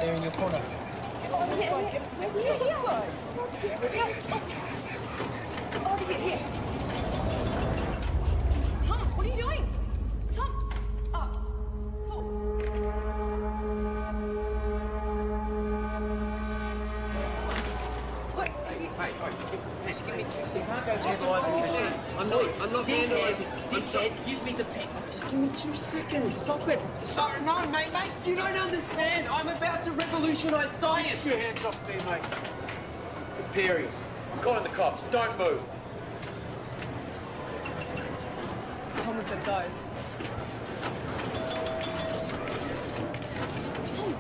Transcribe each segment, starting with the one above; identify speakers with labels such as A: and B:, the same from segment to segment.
A: there in your corner.
B: Oh, this side. Get this side.
C: Over here. Tom, what are you doing? Tom! Oh.
A: Just give me 2 seconds. You can't go vandalising the machine. I'm not vandalising.
D: I'm sorry. Give me the pen.
A: Just give me 2 seconds. Stop it. Sorry, no, mate. You don't understand. I'm about to revolutionise science.
D: Get your hands off me, mate. Imperials. Calling the cops. Don't move.
C: Tom, we've got to go. Tom!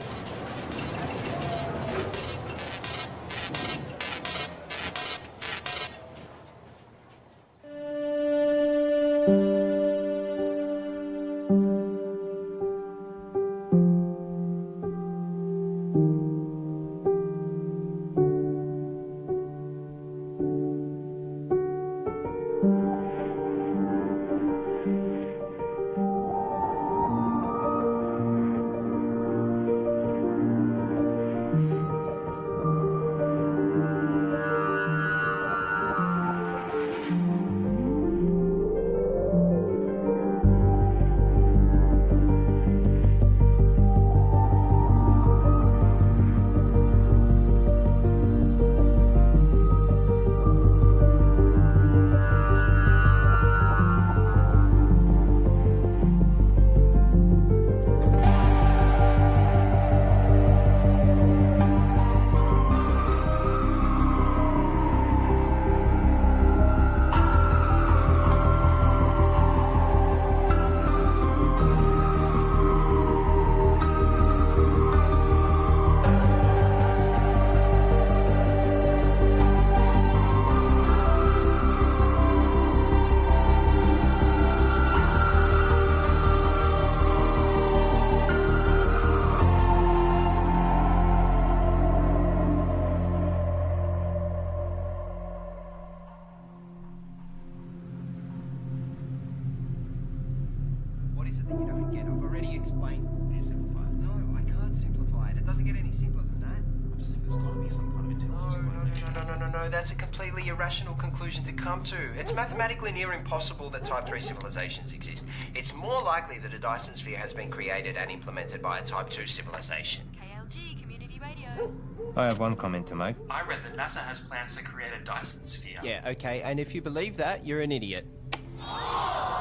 A: What is it that you don't get? I've already explained.
D: Can you simplify it?
A: No, I can't simplify it. It doesn't get any simpler than that.
D: I just think there's got to be some kind of intelligence civilization.
A: No. That's a completely irrational conclusion to come to. It's mathematically near impossible that Type 3 civilizations exist. It's more likely that a Dyson sphere has been created and implemented by a Type 2 civilization.
C: KLG, Community Radio.
E: I have one comment to make.
D: I read that NASA has plans to create a Dyson sphere.
F: Yeah, okay, and if you believe that, you're an idiot.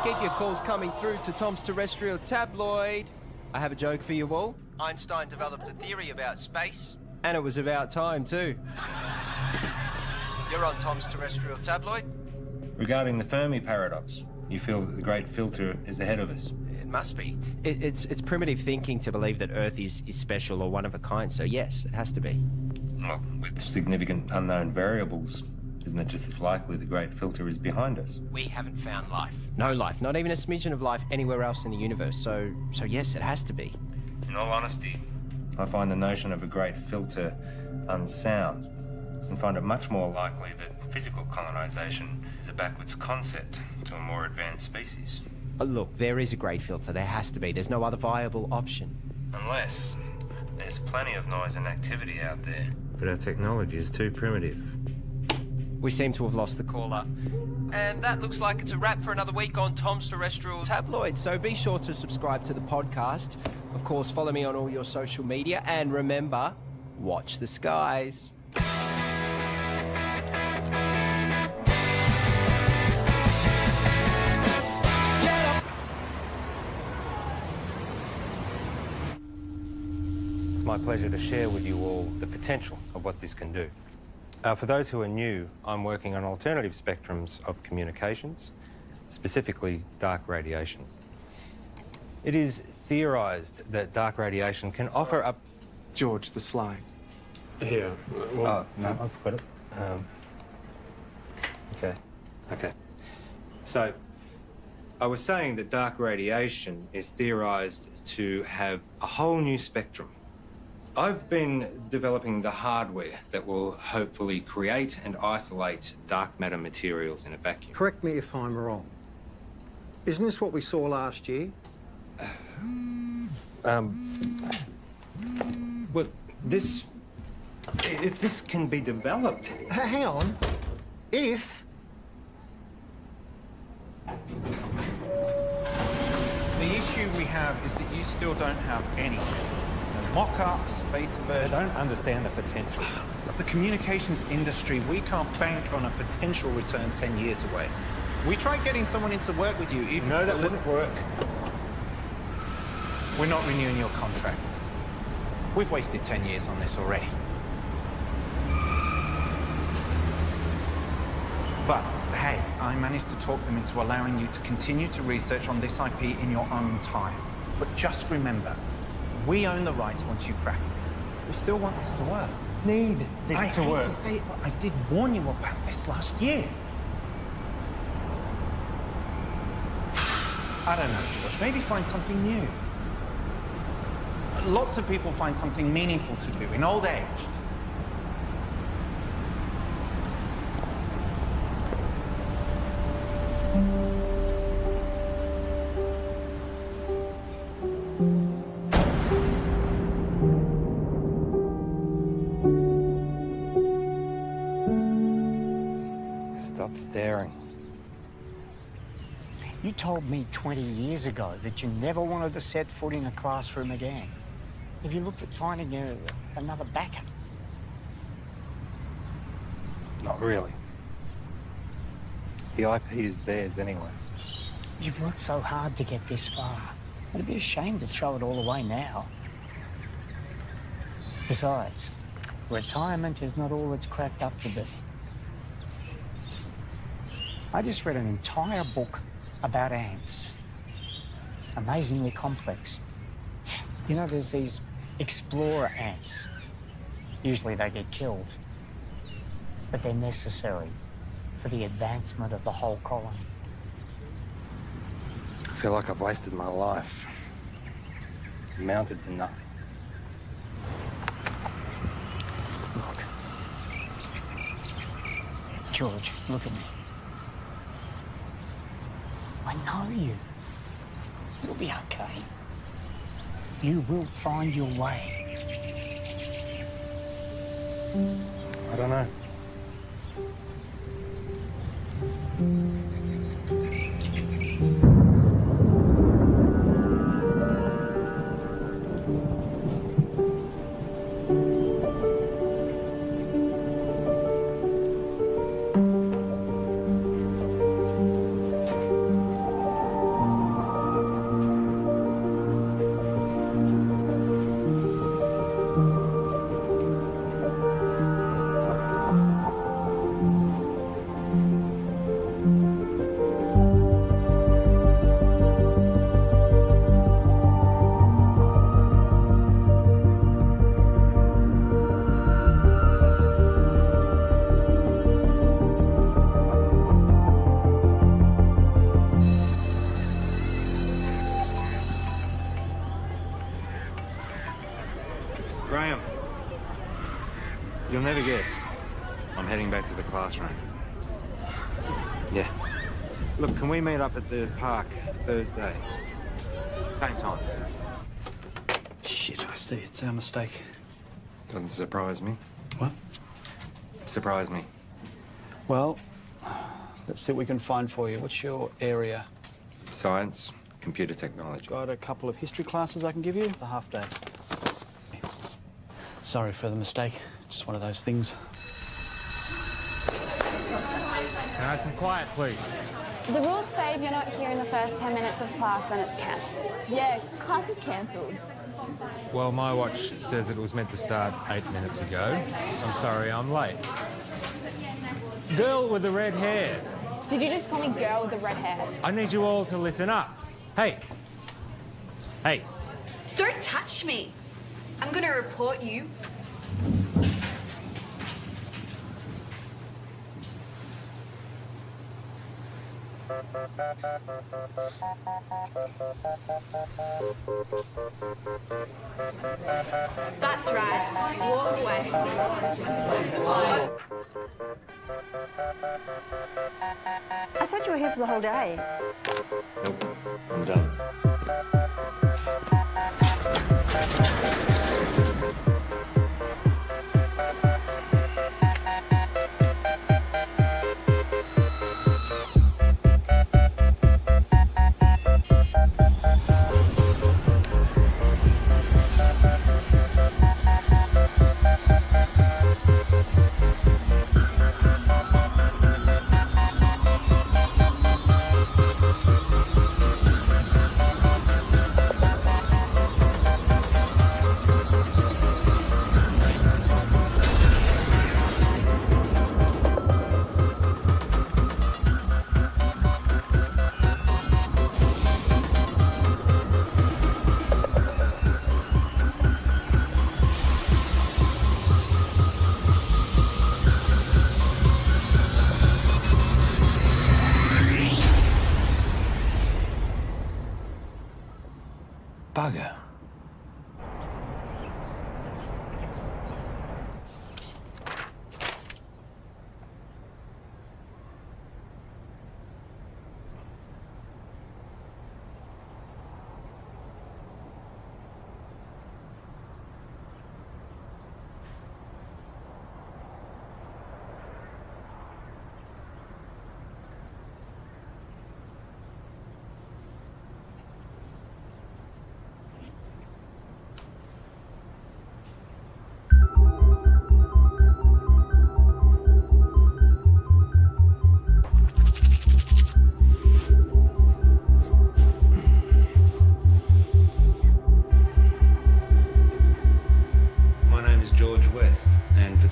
F: Keep your calls coming through to Tom's Terrestrial Tabloid. I have a joke for you all. Einstein developed a theory about space, and it was about time too. You're on Tom's Terrestrial Tabloid.
E: Regarding the Fermi paradox, you feel that the great filter is ahead of us.
F: It must be. It's primitive thinking to believe that Earth is special or one of a kind, so yes, it has to be.
E: Well, with significant unknown variables, isn't it just as likely the great filter is behind us?
F: We haven't found life. No life, not even a smidgen of life anywhere else in the universe, so yes, it has to be.
E: In all honesty, I find the notion of a great filter unsound and find it much more likely that physical colonization is a backwards concept to a more advanced species.
F: Look, there is a great filter. There has to be. There's no other viable option.
E: Unless there's plenty of noise and activity out there. But our technology is too primitive.
F: We seem to have lost the caller. And that looks like it's a wrap for another week on Tom's Terrestrial Tabloid. So be sure to subscribe to the podcast. Of course, follow me on all your social media. And remember, watch the skies.
E: It's my pleasure to share with you all the potential of what this can do. For those who are new, I'm working on alternative spectrums of communications, specifically dark radiation. It is theorised that dark radiation can offer up...
G: George the Sly.
D: Here.
E: Oh, no, I've got it. Okay. So, I was saying that dark radiation is theorised to have a whole new spectrum. I've been developing the hardware that will hopefully create and isolate dark matter materials in a vacuum.
H: Correct me if I'm wrong. Isn't this what we saw last year?
E: Well, if this can be developed.
H: Hang on. If...
G: The issue we have is that you still don't have anything. No mock-ups, beta versions.
E: I don't understand the potential.
G: The communications industry, we can't bank on a potential return 10 years away. We tried getting someone in to work with you, even...
E: No, that wouldn't work.
G: We're not renewing your contract. We've wasted 10 years on this already. But, hey, I managed to talk them into allowing you to continue to research on this IP in your own time. But just remember, we own the rights once you crack it. We still want this to work.
E: Need this
G: I
E: to
G: hate
E: work.
G: to say it, but I did warn you about this last year. I don't know, George. Maybe find something new. Lots of people find something meaningful to do in old age.
E: Stop staring.
I: You told me 20 years ago that you never wanted to set foot in a classroom again. Have you looked at finding another backer?
E: Not really. The IP is theirs anyway.
I: You've worked so hard to get this far. It'd be a shame to throw it all away now. Besides, retirement is not all it's cracked up to be. I just read an entire book about ants. Amazingly complex. You know, there's these explorer ants. Usually they get killed, but they're necessary for the advancement of the whole colony.
E: I feel like I've wasted my life. Amounted to nothing.
I: Look. George, look at me. I know you. You'll be okay. You will find your way.
E: I don't know. Graham, you'll never guess. I'm heading back to the classroom. Yeah. Look, can we meet up at the park Thursday? Same time.
G: Shit, I see. It's our mistake.
E: Doesn't surprise me.
G: What?
E: Surprise me.
J: Well, let's see what we can find for you. What's your area?
E: Science, computer technology.
J: Got a couple of history classes I can give you. A half day. Sorry for the mistake. Just one of those things.
E: Can I have some quiet, please?
K: The rules say if you're not here in the first 10 minutes of class, then it's cancelled. Yeah, class is cancelled.
E: Well, my watch says it was meant to start 8 minutes ago. I'm sorry, I'm late. Girl with the red hair.
K: Did you just call me girl with the red hair?
E: I need you all to listen up. Hey. Hey.
C: Don't touch me. I'm gonna report you. That's right. Walk away.
K: I thought you were here for the whole day.
E: Nope, I'm done.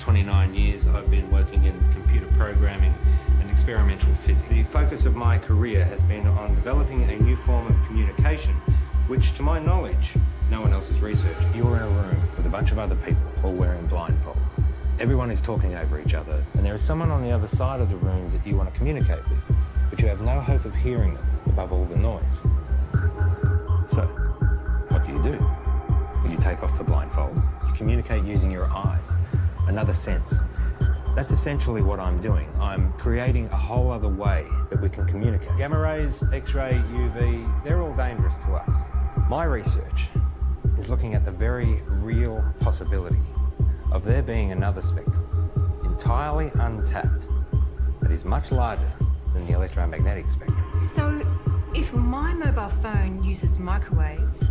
E: 29 years, I've been working in computer programming and experimental physics. The focus of my career has been on developing a new form of communication, which, to my knowledge, no one else has researched. You're in a room with a bunch of other people, all wearing blindfolds. Everyone is talking over each other, and there is someone on the other side of the room that you want to communicate with, but you have no hope of hearing them above all the noise. So, what do? You take off the blindfold. You communicate using your eyes, another sense. That's essentially what I'm doing. I'm creating a whole other way that we can communicate. Gamma rays, X-ray, UV, they're all dangerous to us. My research is looking at the very real possibility of there being another spectrum, entirely untapped, that is much larger than the electromagnetic spectrum.
C: So, if my mobile phone uses microwaves,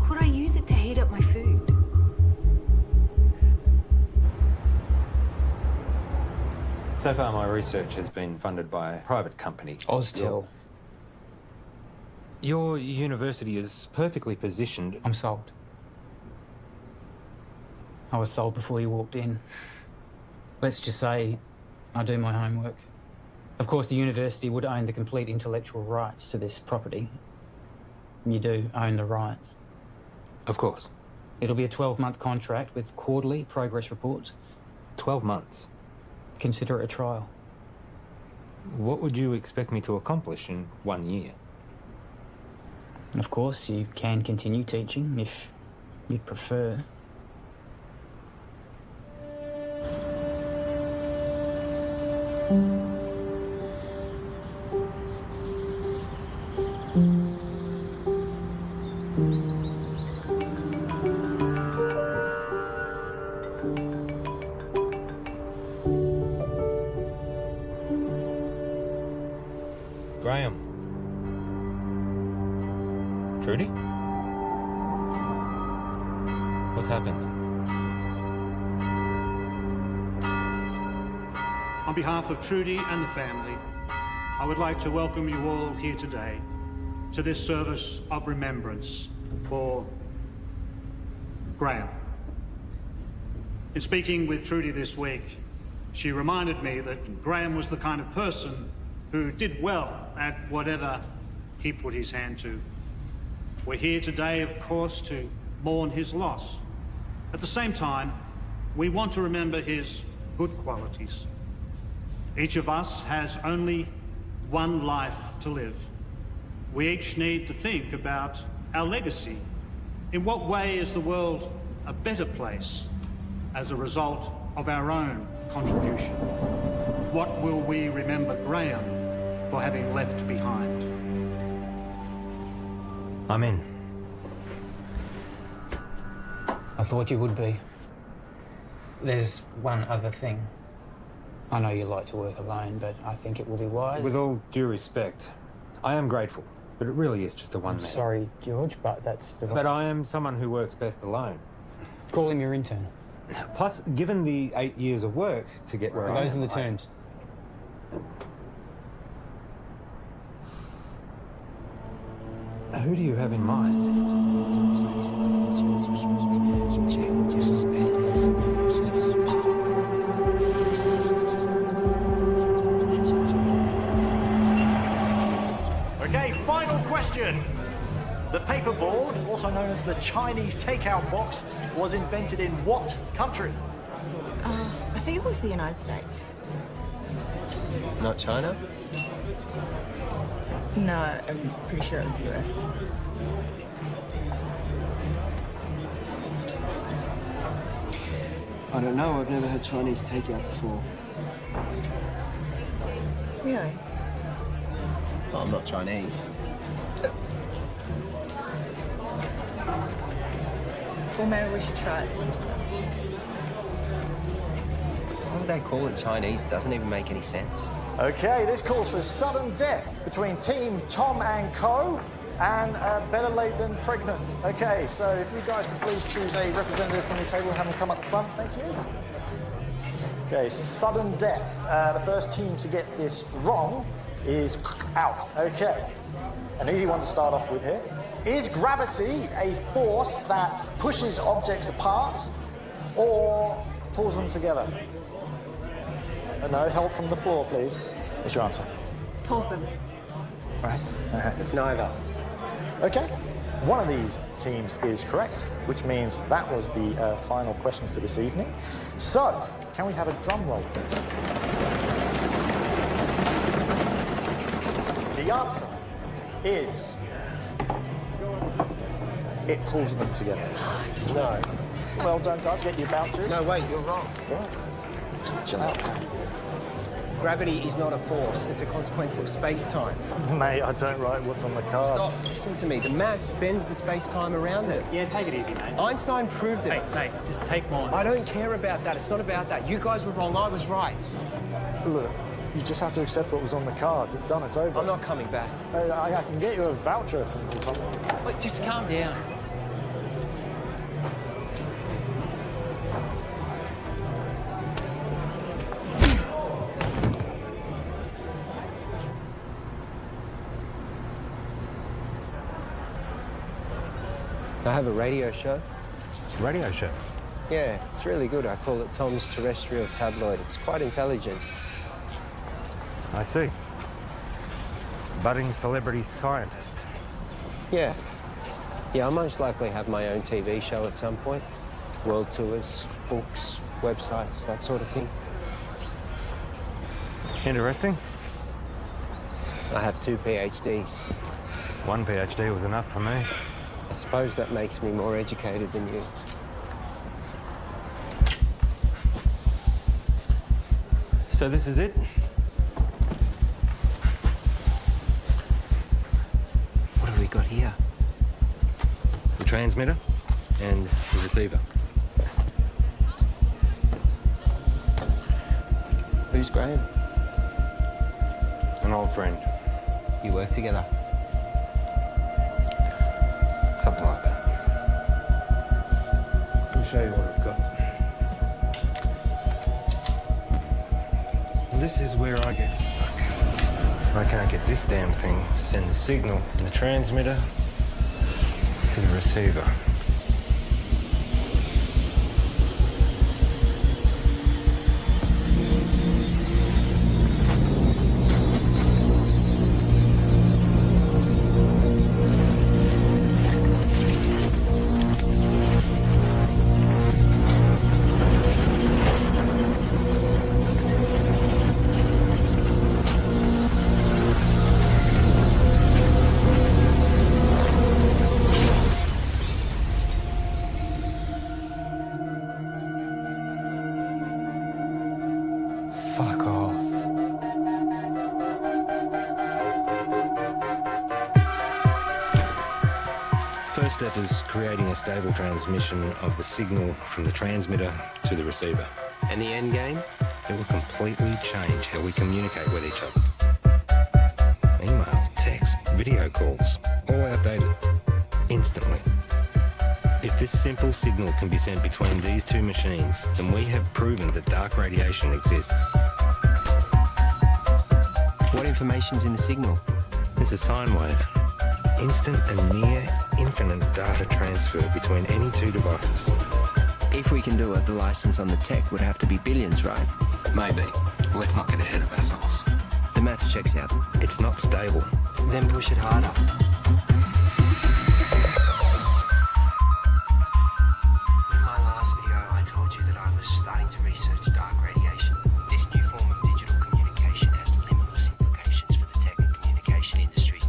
C: could I use it to heat up my food?
E: So far, my research has been funded by a private company.
I: Oztel.
E: Your university is perfectly positioned.
I: I'm sold. I was sold before you walked in. Let's just say I do my homework. Of course, the university would own the complete intellectual rights to this property. You do own the rights.
E: Of course.
I: It'll be a 12-month contract with quarterly progress reports.
E: 12 months?
I: Consider it a trial.
E: What would you expect me to accomplish in 1 year?
I: Of course, you can continue teaching if you prefer.
E: Graham. Trudy? What's happened?
L: On behalf of Trudy and the family, I would like to welcome you all here today to this service of remembrance for Graham. In speaking with Trudy this week, she reminded me that Graham was the kind of person who did well at whatever he put his hand to. We're here today, of course, to mourn his loss. At the same time, we want to remember his good qualities. Each of us has only one life to live. We each need to think about our legacy. In what way is the world a better place as a result of our own contribution? What will we remember Graham for having left behind?
E: I'm in.
I: I thought you would be. There's one other thing. I know you like to work alone, but I think it will be wise.
E: With all due respect, I am grateful, but it really is just a one-man.
I: Sorry, George, but that's the...
E: But I am someone who works best alone.
I: Call him your intern.
E: Plus, given the 8 years of work to get where I am...
I: Those are the terms.
E: Who do you have in mind?
M: Okay, final question. The paperboard, also known as the Chinese takeout box, was invented in what country?
B: I think it was the United States.
A: Not China?
B: No, I'm pretty sure it was the US.
N: I don't know, I've never had Chinese takeout before.
B: Really?
A: Well, I'm not Chinese.
B: Well, maybe we should try it sometime.
A: Why would they call it Chinese? Doesn't even make any sense.
M: Okay, this calls for sudden death between Team Tom and Co. and better late than pregnant. Okay, so if you guys could please choose a representative from your table and have them come up the front, thank you. Okay, sudden death. The first team to get this wrong is out. Okay, an easy one to start off with here. Is gravity a force that pushes objects apart, or pulls them together? No, help from the floor, please. What's your answer?
B: Pulls them.
M: Right.
F: It's neither.
M: Okay. One of these teams is correct, which means that was the final question for this evening. So, can we have a drum roll, please? The answer is... it pulls them together.
F: No.
M: Well done, guys. Get your vouchers.
F: No, wait, you're wrong.
M: What? Just chill out, man.
F: Gravity is not a force, it's a consequence of space-time.
M: Mate, I don't write what's on the cards.
F: Stop, listen to me. The mass bends the space-time around it.
O: Yeah, take it easy, mate.
F: Einstein proved it.
O: Mate, just take mine.
F: I don't care about that. It's not about that. You guys were wrong, I was right.
M: Look, you just have to accept what was on the cards. It's done, it's over.
F: I'm not coming back.
M: I can get you a voucher from the company.
O: Wait, just calm down.
F: I have a radio show.
E: Radio show?
F: Yeah, it's really good. I call it Tom's Terrestrial Tabloid. It's quite intelligent.
E: I see. Budding celebrity scientist.
F: Yeah. Yeah, I'll most likely have my own TV show at some point. World tours, books, websites, that sort of thing.
E: Interesting.
F: I have 2 PhDs.
E: One PhD was enough for me.
F: I suppose that makes me more educated than you.
E: So this is it?
F: What have we got here?
E: The transmitter and the receiver.
F: Who's Graham?
E: An old friend.
F: You work together?
E: Something like that. Let me show you what I've got. This is where I get stuck. I can't get this damn thing to send the signal from the transmitter to the receiver. Fuck off. First step is creating a stable transmission of the signal from the transmitter to the receiver.
F: And the end game?
E: It will completely change how we communicate with each other. Email, text, video calls, all outdated. Instantly. If this simple signal can be sent between these two machines, then we have proven that dark radiation exists.
F: What information's in the signal?
E: It's a sine wave. Instant and near infinite data transfer between any two devices.
F: If we can do it, the license on the tech would have to be billions, right?
E: Maybe. Let's not get ahead of ourselves.
F: The maths checks out.
E: It's not stable.
F: Then push it harder. In my last video, I told you that I was starting to research dark radiation. This new form of digital communication has limitless implications for the tech and communication industries.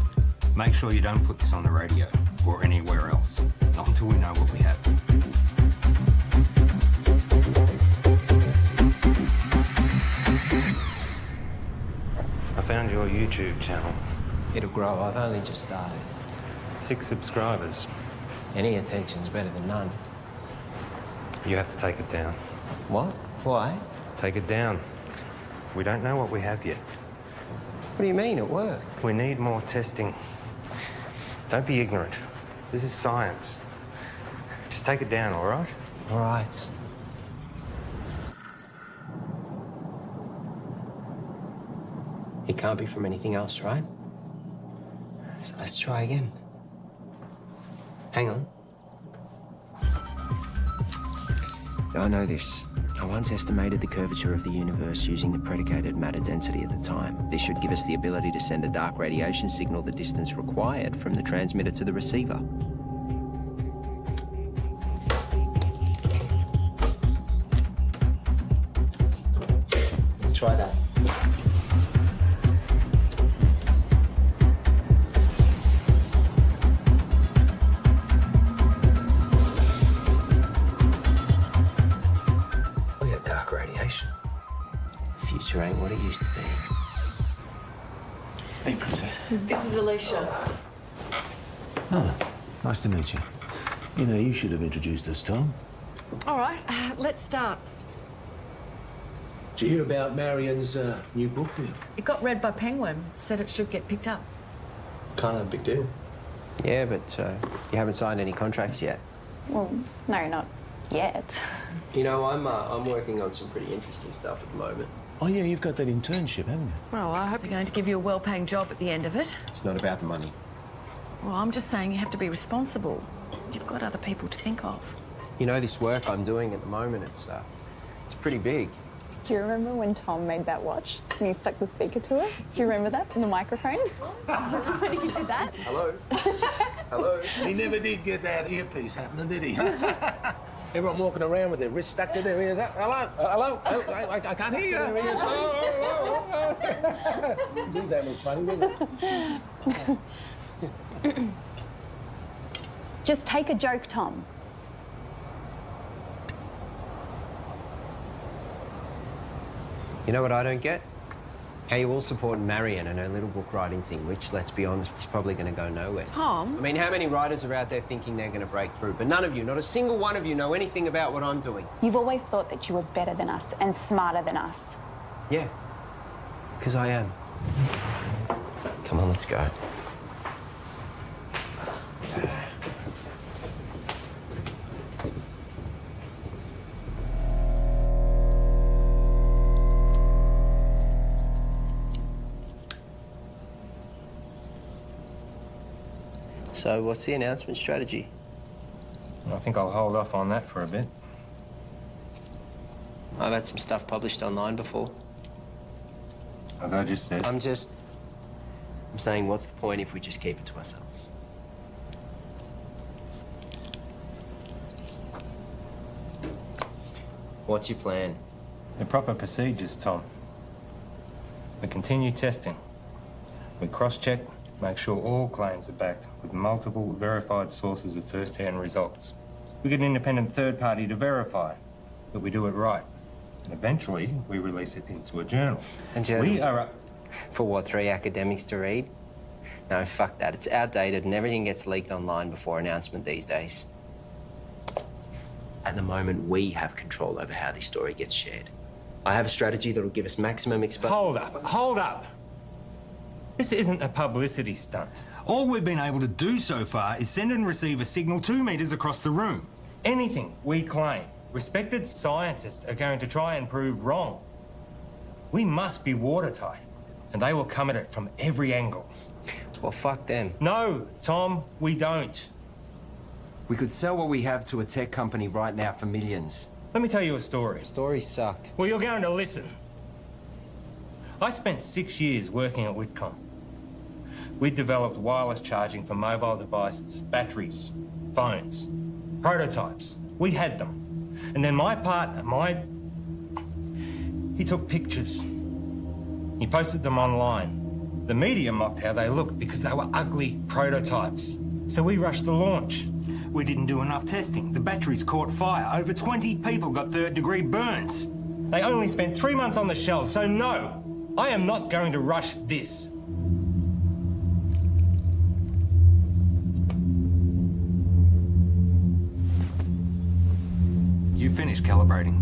E: Make sure you don't put this on the radio or anywhere else. Not until we know what we have. I found your YouTube channel.
F: It'll grow. I've only just started.
E: 6 subscribers.
F: Any attention's better than none.
E: You have to take it down.
F: What? Why?
E: Take it down. We don't know what we have yet.
F: What do you mean, at work?
E: We need more testing. Don't be ignorant. This is science. Just take it down, all right?
F: All right. It can't be from anything else, right? So let's try again. Hang on. I know this. I once estimated the curvature of the universe using the predicated matter density at the time. This should give us the ability to send a dark radiation signal the distance required from the transmitter to the receiver.
N: Try that.
F: We got dark radiation. The future ain't what it used to be.
J: Hey, Princess.
P: This is Alicia.
Q: Oh, nice to meet you. You know, you should have introduced us, Tom.
P: All right, let's start.
Q: Did you hear about Marion's new book deal?
P: It got read by Penguin. Said it should get picked up.
Q: Kind of a big deal.
F: Yeah, but you haven't signed any contracts yet.
K: Well, no, not yet.
F: You know, I'm working on some pretty interesting stuff at the moment.
Q: Oh, yeah, you've got that internship, haven't you?
P: Well, I hope they're going to give you a well-paying job at the end of it.
F: It's not about the money.
P: Well, I'm just saying you have to be responsible. You've got other people to think of.
F: You know, this work I'm doing at the moment, it's pretty big.
K: Do you remember when Tom made that watch and you stuck the speaker to it? Do you remember that in the microphone? When he did that?
F: Hello? Hello?
Q: He never did get that earpiece happening, did he?
D: Everyone walking around with their wrist stuck to their ears. Hello? Hello? I can't hear you. Geez, that looks funny, doesn't it?
K: Just take a joke, Tom.
F: You know what I don't get? How you all support Marion and her little book writing thing, which, let's be honest, is probably going to go nowhere.
P: Tom?
F: I mean, how many writers are out there thinking they're going to break through? But none of you, not a single one of you, know anything about what I'm doing.
K: You've always thought that you were better than us and smarter than us.
F: Yeah, because I am. Come on, let's go. So, what's the announcement strategy?
E: I think I'll hold off on that for a bit.
F: I've had some stuff published online before.
E: As I just said.
F: I'm saying, what's the point if we just keep it to ourselves? What's your plan?
E: The proper procedures, Tom. We continue testing. We cross-check, make sure all claims are backed with multiple verified sources of first-hand results. We get an independent third party to verify that we do it right. And eventually, we release it into a journal.
F: A journal?
E: We are
F: For what, 3 academics to read? No, fuck that. It's outdated and everything gets leaked online before announcement these days. At the moment, we have control over how this story gets shared. I have a strategy that will give us maximum exposure.
E: Hold up. This isn't a publicity stunt.
R: All we've been able to do so far is send and receive a signal 2 meters across the room.
E: Anything we claim, respected scientists are going to try and prove wrong. We must be watertight, and they will come at it from every angle.
F: Well, fuck them.
E: No, Tom, we don't.
S: We could sell what we have to a tech company right now for millions.
E: Let me tell you a story.
F: Stories suck.
E: Well, you're going to listen. I spent 6 years working at Whitcomb. We developed wireless charging for mobile devices, batteries, phones, prototypes. We had them. And then my partner, he took pictures. He posted them online. The media mocked how they looked because they were ugly prototypes. So we rushed the launch.
R: We didn't do enough testing. The batteries caught fire. Over 20 people got third-degree burns.
E: They only spent 3 months on the shelves, so no, I am not going to rush this.
R: You finished calibrating.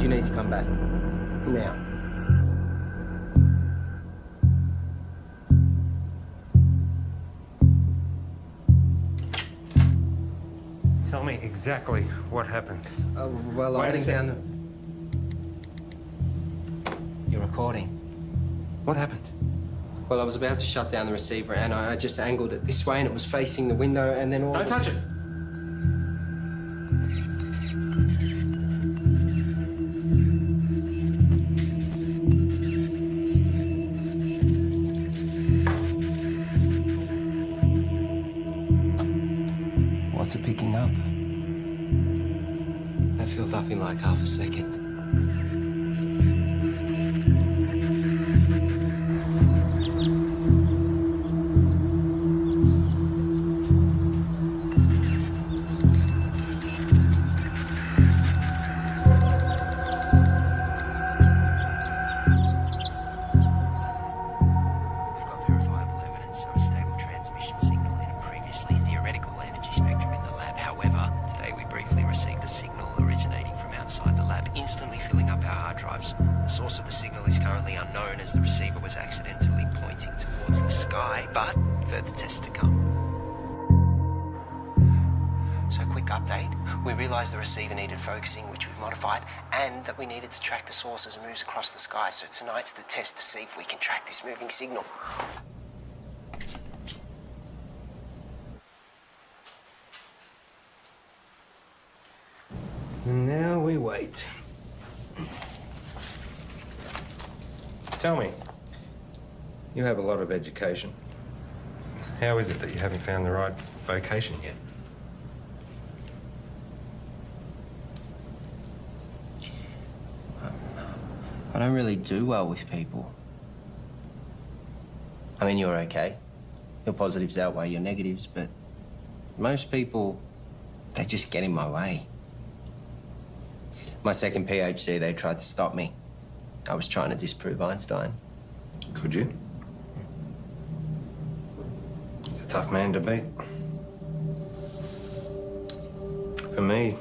F: You need to come back. Now.
E: Tell me exactly what happened.
F: Well,
E: Wait
F: I
E: a
F: went
E: second.
F: down. You're recording.
E: What happened?
F: Well, I was about to shut down the receiver and I just angled it this way and it was facing the window and then all
E: Don't touch it.
F: What's it picking up? That feels nothing like half a second. We've got verifiable evidence of a stable transmission signal in a previously theoretical energy spectrum in the lab. However, today we briefly received a signal originating from outside the lab, instantly filling up our hard drives. The source of the signal is currently unknown as the receiver was accidentally pointing towards the sky, but further tests to come. So quick update, we realised the receiver needed focusing, which we've modified, and that we needed to track the source as it moves across the sky. So tonight's the test to see if we can track this moving signal.
E: And now we wait. Tell me, you have a lot of education. How is it that you haven't found the right vocation yet?
F: I don't really do well with people. I mean, you're okay. Your positives outweigh your negatives, but most people, they just get in my way. My second PhD, they tried to stop me. I was trying to disprove Einstein.
E: Could you? It's a tough man to beat. For me,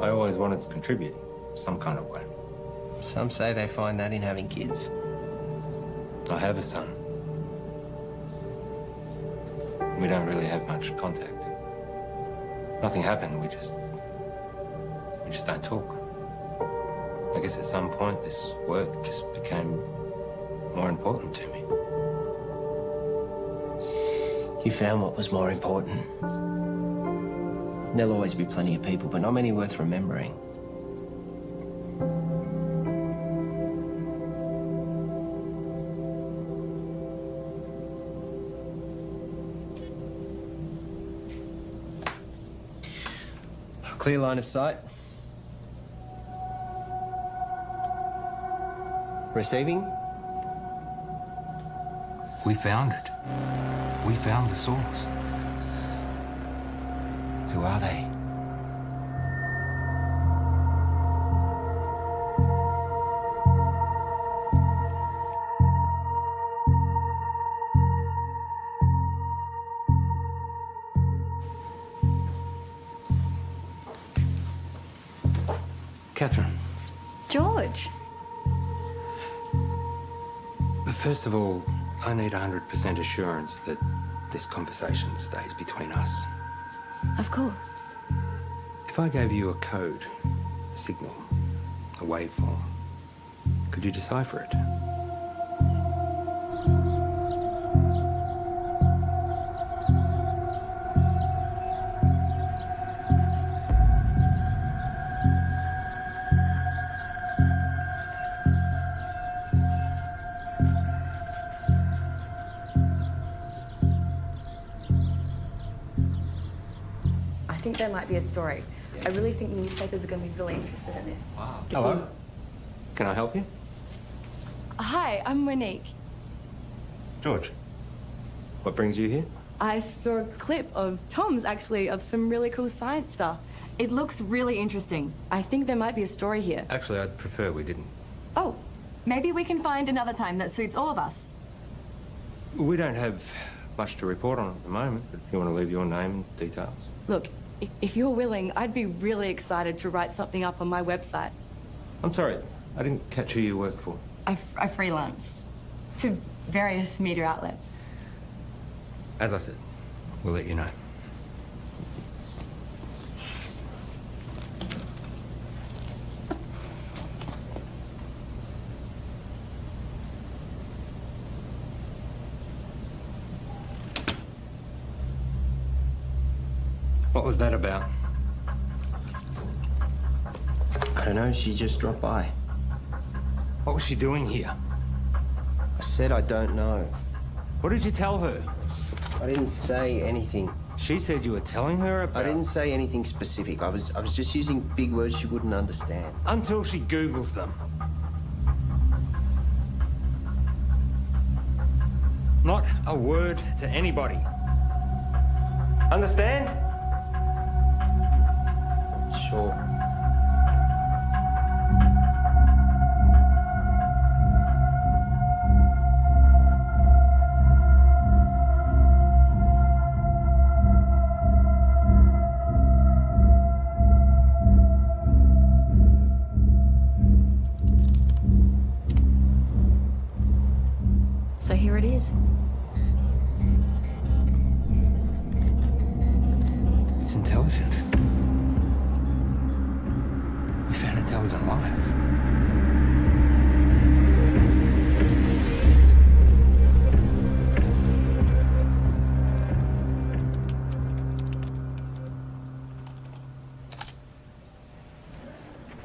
E: I always wanted to contribute some kind of way.
F: Some say they find that in having kids.
E: I have a son. We don't really have much contact. Nothing happened, we just don't talk. I guess at some point this work just became more important to me.
F: You found what was more important. There'll always be plenty of people, but not many worth remembering. Clear line of sight. Receiving?
R: We found it. We found the source.
F: Who are they?
E: Catherine.
K: George.
E: But first of all, I need 100% assurance that this conversation stays between us.
K: Of course.
E: If I gave you a code, a signal, a waveform, could you decipher it?
B: I think there might be a story. I really think newspapers are going to be really interested in this.
F: Wow.
E: Hello? Can I help you?
T: Hi, I'm Monique.
E: George, what brings you here?
T: I saw a clip of Tom's, actually, of some really cool science stuff. It looks really interesting. I think there might be a story here.
E: Actually, I'd prefer we didn't.
T: Oh, maybe we can find another time that suits all of us.
E: We don't have much to report on at the moment, but if you want to leave your name and details.
T: Look, If you're willing, I'd be really excited to write something up on my website.
E: I'm sorry, I didn't catch who you work for.
T: I freelance to various media outlets.
E: As I said, we'll let you know. What was that about?
S: I don't know, she just dropped by.
E: What was she doing here?
S: I said I don't know.
E: What did you tell her?
S: I didn't say anything.
E: She said you were telling her about...
S: I didn't say anything specific. I was just using big words she wouldn't understand.
E: Until she Googles them. Not a word to anybody. Understand?
S: Sure.
T: So here it is.
E: It's intelligent. We found intelligent life.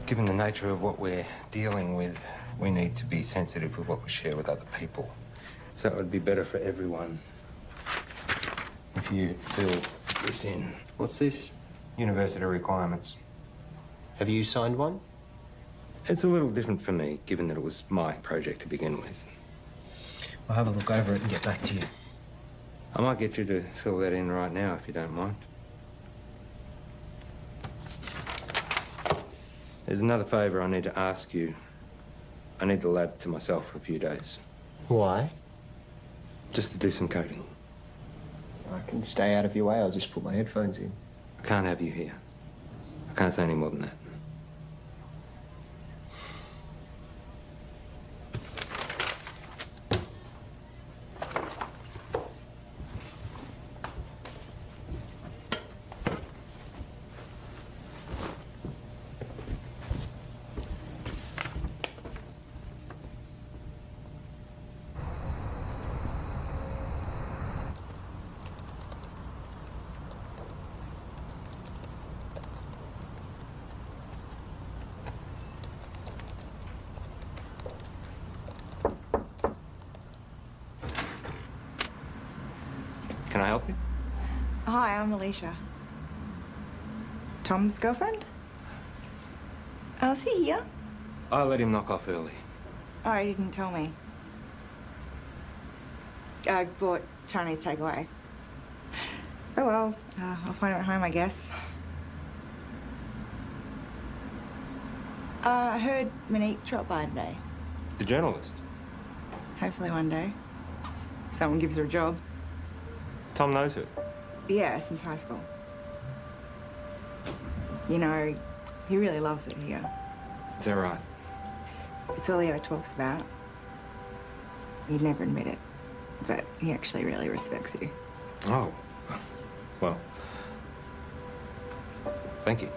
E: Given the nature of what we're dealing with, we need to be sensitive with what we share with other people. So it would be better for everyone if you fill this in.
S: What's this?
E: University requirements.
S: Have you signed one?
E: It's a little different for me, given that it was my project to begin with.
S: I'll have a look over it and get back to you.
E: I might get you to fill that in right now, if you don't mind. There's another favour I need to ask you. I need the lab to myself for a few days.
S: Why?
E: Just to do some coding.
S: I can stay out of your way. I'll just put my headphones in.
E: I can't have you here. I can't say any more than that. Can I help you?
U: Hi, I'm Alicia. Tom's girlfriend? Oh, is he here?
E: I let him knock off early.
U: Oh, he didn't tell me. I bought Chinese takeaway. Oh well, I'll find him at home, I guess. I heard Monique dropped by today.
E: The journalist?
U: Hopefully one day. Someone gives her a job.
E: Tom knows her.
U: Yeah, since high school. You know, he really loves it here.
E: Is that right?
U: It's all he ever talks about. He'd never admit it, but he actually really respects you.
E: Oh. Well. Thank you.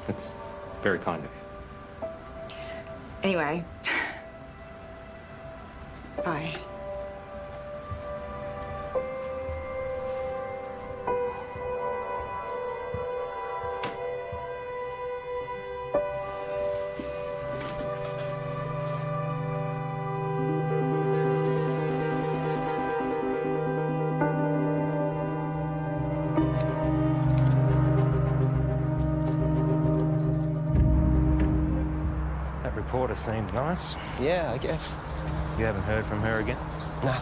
E: That's very kind of you.
U: Anyway. Bye.
E: Reporter seemed nice.
S: Yeah, I guess.
E: You haven't heard from her again?
S: No.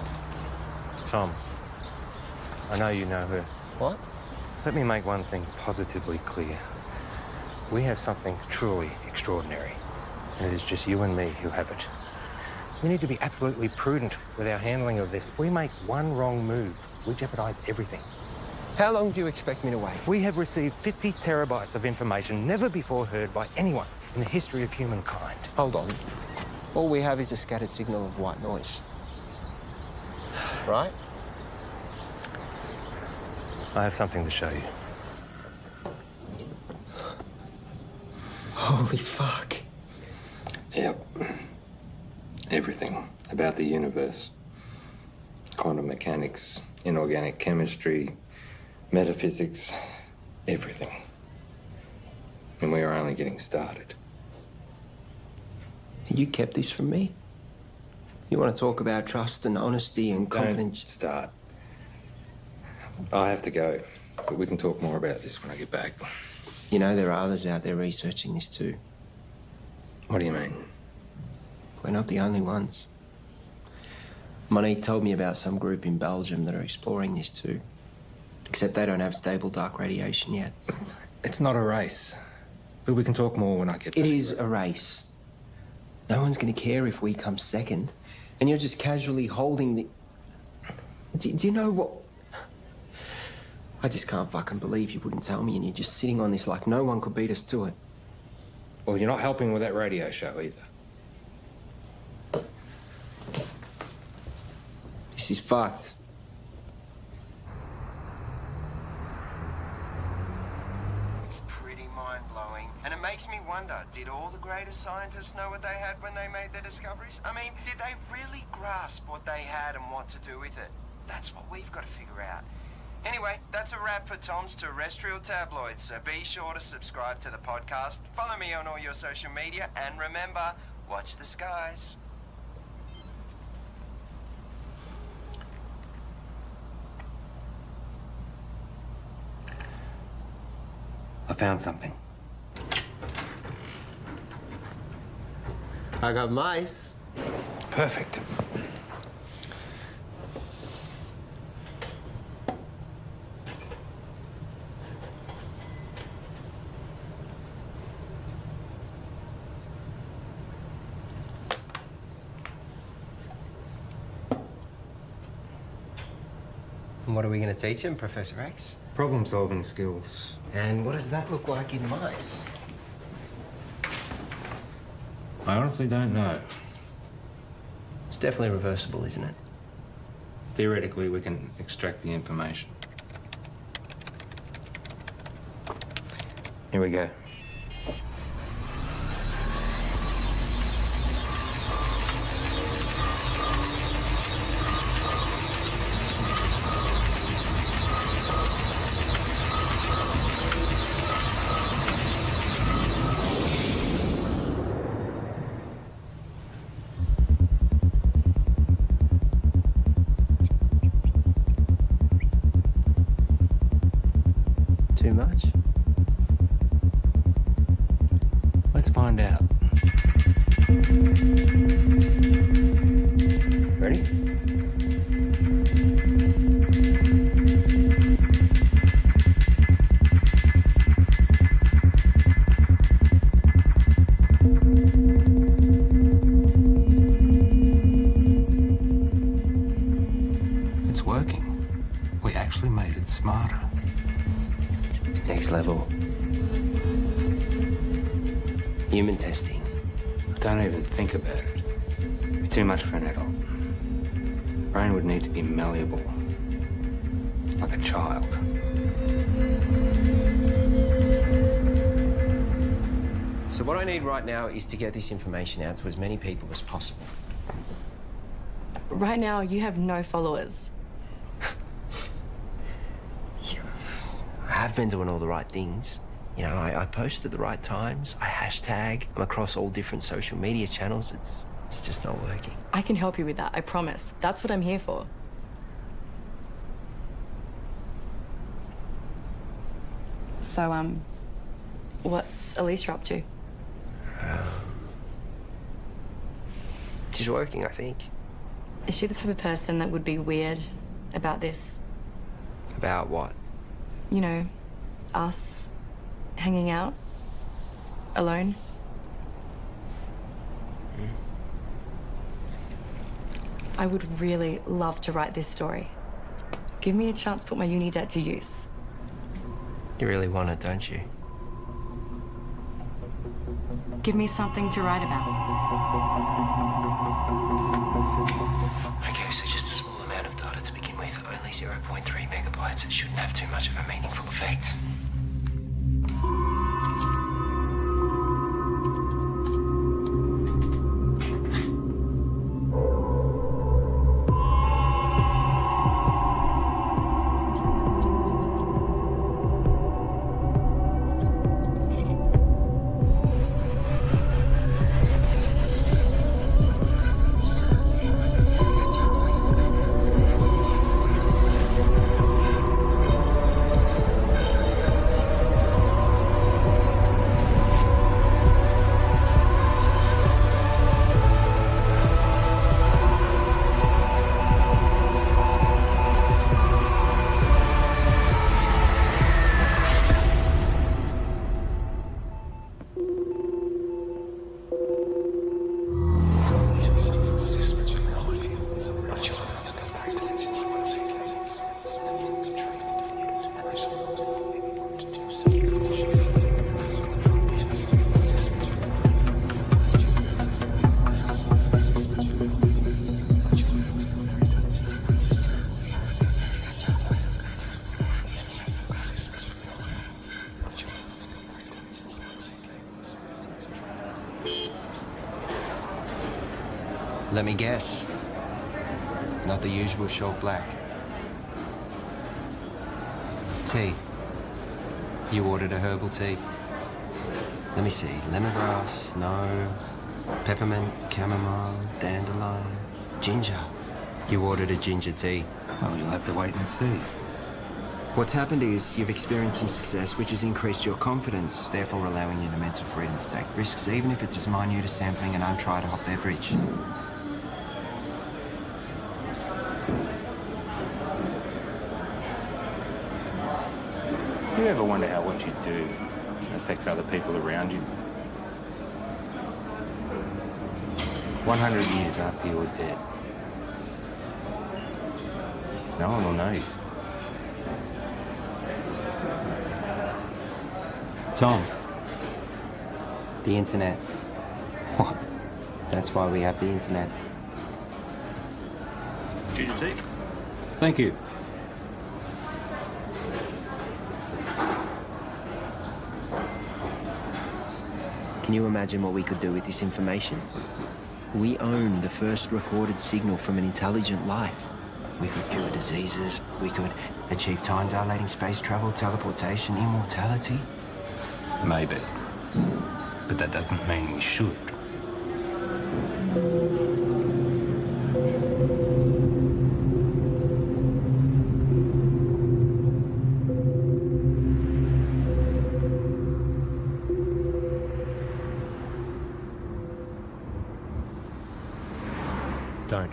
E: Tom, I know you know her.
S: What?
E: Let me make one thing positively clear. We have something truly extraordinary, and it is just you and me who have it. We need to be absolutely prudent with our handling of this. If we make one wrong move, we jeopardize everything.
F: How long do you expect me to wait?
E: We have received 50 terabytes of information never before heard by anyone in the history of humankind.
F: Hold on. All we have is a scattered signal of white noise. Right?
E: I have something to show you.
F: Holy fuck.
E: Yep. Everything about the universe. Quantum mechanics, inorganic chemistry, metaphysics, everything. And we are only getting started.
F: You kept this from me? You want to talk about trust and honesty and confidence?
E: Don't start. I have to go, but we can talk more about this when I get back.
F: You know, there are others out there researching this too.
E: What do you mean?
F: We're not the only ones. Monique told me about some group in Belgium that are exploring this too. Except they don't have stable dark radiation yet.
E: It's not a race. But we can talk more when I get back.
F: It is a race. No one's going to care if we come second. And you're just casually holding the... Do you know what... I just can't fucking believe you wouldn't tell me and you're just sitting on this like no one could beat us to it.
E: Well, you're not helping with that radio show either.
F: This is fucked.
A: It's pretty mind-blowing. And it makes me wonder, did all the greatest scientists know what they had when they made their discoveries? I mean, did they really grasp what they had and what to do with it? That's what we've got to figure out. Anyway, that's a wrap for Tom's Terrestrial Tabloids, so be sure to subscribe to the podcast, follow me on all your social media, and remember, watch the skies.
E: I found something.
F: I got mice.
E: Perfect.
F: And what are we going to teach him, Professor X?
E: Problem-solving skills.
F: And what does that look like in mice?
E: I honestly don't know.
F: It's definitely reversible, isn't it?
E: Theoretically, we can extract the information. Here we go.
F: Too much?
E: Let's find out. Ready? It's working. We actually made it smarter.
F: Next level. Human testing.
E: Don't even think about it. It's too much for an adult. Brain would need to be malleable. Like a child.
F: So what I need right now is to get this information out to as many people as possible.
T: Right now, you have no followers.
F: I have been doing all the right things. You know, I post at the right times. I hashtag. I'm across all different social media channels. It's just not working.
T: I can help you with that, I promise. That's what I'm here for. So, what's Alicia up to?
F: She's working, I think.
T: Is she the type of person that would be weird about this?
F: About what?
T: You know, us hanging out alone? I would really love to write this story. Give me a chance to put my uni debt to use.
F: You really want it, don't you?
T: Give me something to write about.
F: Okay, so just a small amount of data to begin with. Only 0.3 megabytes. It shouldn't have too much of a meaningful effect. Let me guess. Not the usual short black. Tea. You ordered a herbal tea. Let me see. Lemongrass, no. Peppermint, chamomile, dandelion, ginger. You ordered a ginger tea.
R: Well, you'll have to wait and see.
S: What's happened is you've experienced some success, which has increased your confidence, therefore allowing you the mental freedom to take risks, even if it's as minute as sampling an untried hot beverage.
D: Do you ever wonder how what you do affects other people around you? 100 years after you're dead, no one will know you.
S: Tom. The internet. What? That's why we have the internet.
L: Ginger tea?
E: Thank you.
F: Can you imagine what we could do with this information? We own the first recorded signal from an intelligent life.
S: We could cure diseases. We could achieve time-dilating space travel, teleportation, immortality.
R: Maybe. But that doesn't mean we should.
D: Don't.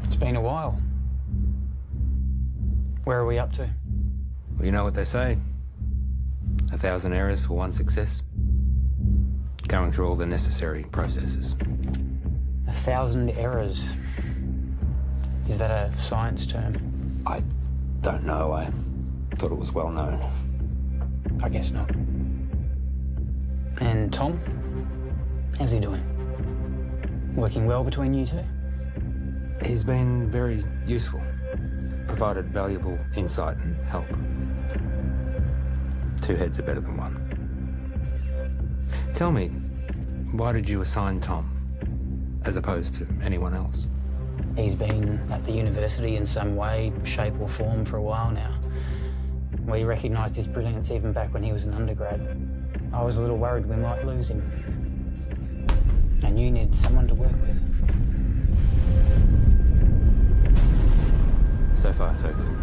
I: It's been a while. Where are we up to?
E: Well, you know what they say. 1,000 errors for one success. Going through all the necessary processes.
I: 1,000 errors. Is that a science term?
E: I don't know. I thought it was well known.
I: I guess not. And Tom? How's he doing? Working well between you two?
E: He's been very useful. Provided valuable insight and help. Two heads are better than one. Tell me, why did you assign Tom as opposed to anyone else?
I: He's been at the university in some way, shape or form for a while now. We recognised his brilliance even back when he was an undergrad. I was a little worried we might lose him. And you needed someone to work with.
E: So far, so good.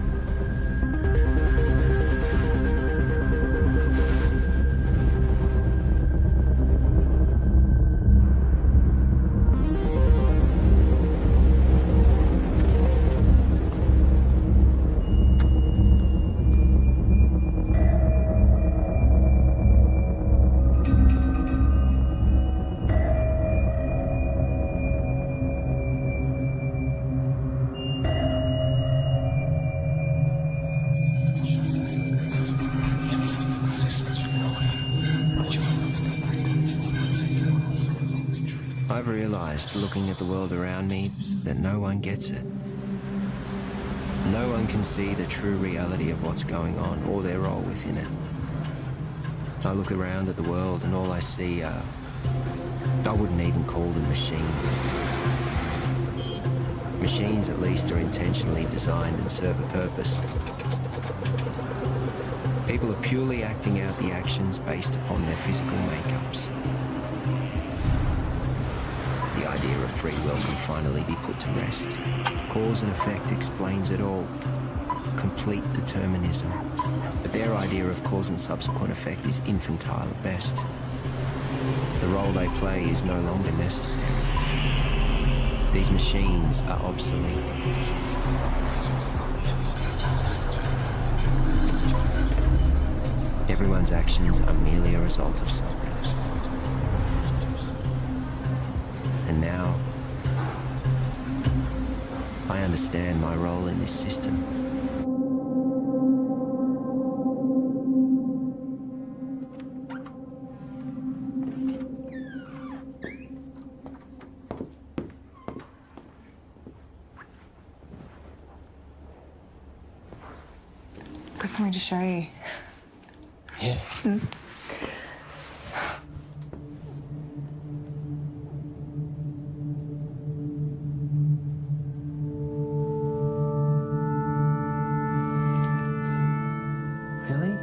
S: I've realized, looking at the world around me, that no one gets it. No one can see the true reality of what's going on or their role within it. I look around at the world and all I see are... I wouldn't even call them machines. Machines, at least, are intentionally designed and serve a purpose. People are purely acting out the actions based upon their physical makeups. The idea of free will can finally be put to rest. Cause and effect explains it all. Complete determinism. But their idea of cause and subsequent effect is infantile at best. The role they play is no longer necessary. These machines are obsolete. Everyone's actions are merely a result of something. And now, I understand my role in this system.
U: Got something to show you.
S: Yeah. Really?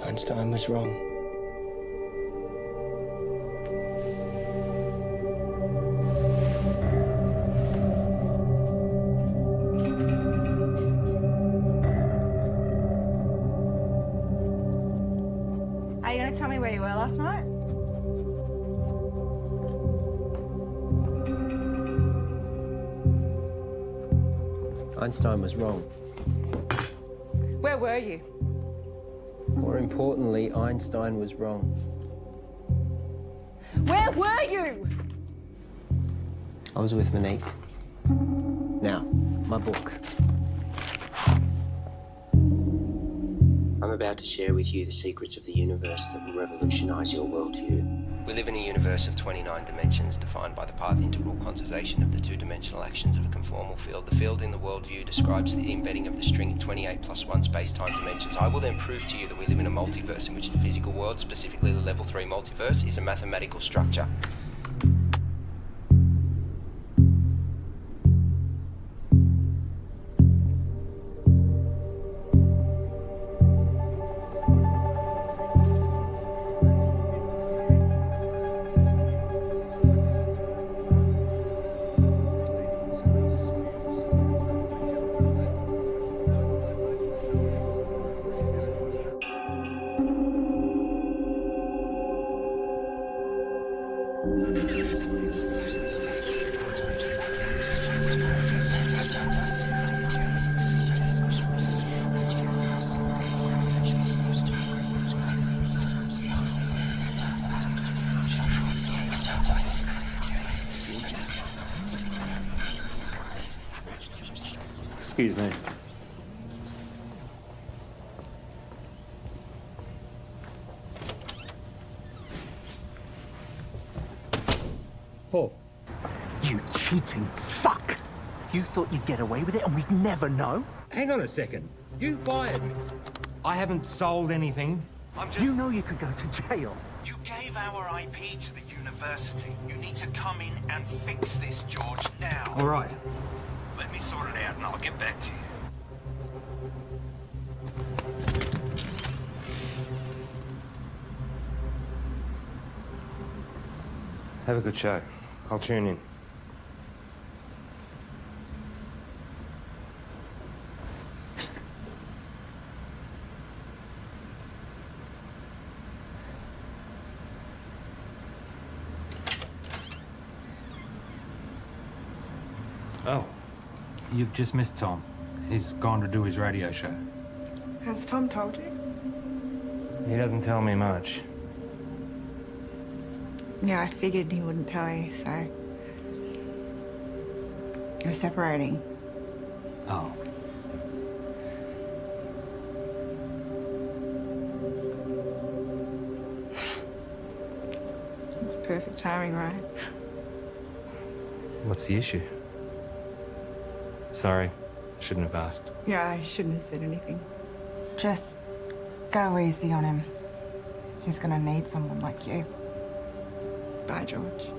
S: Einstein was wrong.
U: Are you going to tell me where you were last night?
F: Einstein was wrong.
U: Where were you?
F: More importantly, Einstein was wrong.
U: Where were you?
F: I was with Monique. Now, my book. I'm about to share with you the secrets of the universe that will revolutionize your worldview. We live in a universe of 29 dimensions defined by the path integral quantization of the two-dimensional actions of a conformal field. The field in the worldview describes the embedding of the string in 28 plus 1 space-time dimensions. I will then prove to you that we live in a multiverse in which the physical world, specifically the level 3 multiverse, is a mathematical structure.
E: Excuse me.
H: Oh. You cheating fuck!
G: You thought you'd get away with it and we'd never know?
E: Hang on a second. You fired me. I haven't sold anything. I'm just...
G: You know you could go to jail.
H: You gave our IP to the university. You need to come in and fix this, George, now.
E: All right.
H: Let me sort it out and I'll get back to you.
E: Have a good show. I'll tune in. Oh, you've just missed Tom. He's gone to do his radio show.
V: Has Tom told you?
E: He doesn't tell me much.
U: Yeah, I figured he wouldn't tell you, so... We're separating.
E: Oh.
U: It's perfect timing, right?
E: What's the issue? Sorry, shouldn't have asked.
U: Yeah, I shouldn't have said anything. Just go easy on him. He's gonna need someone like you. Bye, George.